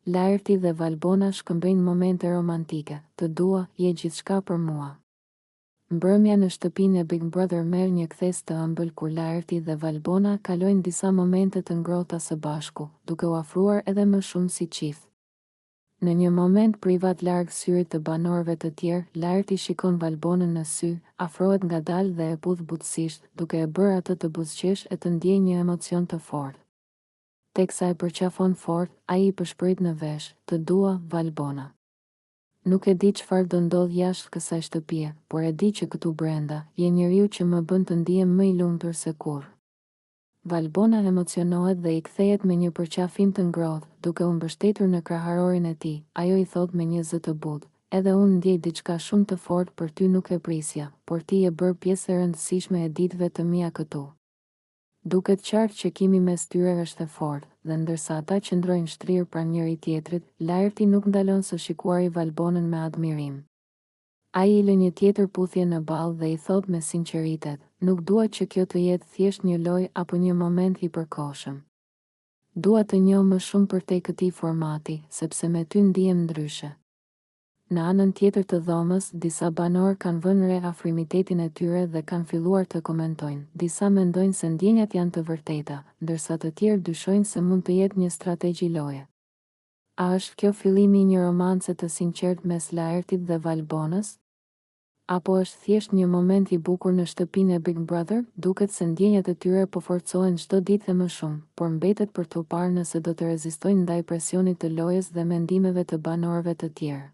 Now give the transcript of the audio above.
Laerti dhe Valbona shkëmbejnë momente romantike. Të dua, je gjithçka për mua. Mbrëmja në shtëpinë e Big Brother merr një kthes të ëmbël kur Laerti dhe Valbona kalojnë disa momente të ngrohta së bashku, duke u afruar edhe më shumë si çift. Në një moment privat larg syrit të banorëve të tjerë, Laerti shikon Valbonën në sy, afrohet ngadalë dhe e pudh butësisht, duke e bërë atë të buzëqesh e të ndjejë një emocion të fortë. Teksa e përqafon fort, ai I përshpërit në vesh, të dua, Valbona. Nuk e di çfarë do ndodh jashtë kësaj shtëpie, por e di që këtu brenda, je njeriu që më bën të ndihem më I lumtur se kurrë. Valbona emocionohet dhe I kthehet me një përqafim të ngrohtë, duke u mbështetur në kraharorin e tij. Ajo I thot me një zë të butë, edhe unë ndjej diçka shumë të fortë për ty, nuk e prisja, por ti je bërë pjesë e rëndësishme e ditëve të mia këtu. Duket qartë që kimi mes tyre është e fortë, dhe ndërsa ata qëndrojnë shtrirë pranë njëri tjetrit, Laerti nuk ndalon së shikuari Valbonën me admirim. Ai I lë një tjetër puthje në ballë dhe I thot me sinqeritet, nuk dua që kjo të jetë thjesht një lojë apo një moment I përkohshëm. Dua të njoh më shumë përtej këtij formati, sepse me ty ndihem ndryshe. Në anën tjetër të dhomës, disa banorë kanë vënë re afrimitetin e tyre dhe kanë filluar të komentojnë. Disa mendojnë se ndjenjat janë të vërteta, ndërsa të tjerë dyshojnë se mund të jetë një strategji loje. A është kjo fillimi I një romance të sinqert mes Laertit dhe Valbonës? Apo është thjesht një moment I bukur në shtëpinë e Big Brother? Duket se ndjenjat e tyre po forcohen çdo ditë më shumë, por mbetet për t'u parë nëse do të rezistojnë ndaj presionit të lojës dhe mendimeve të banorëve të tjerë.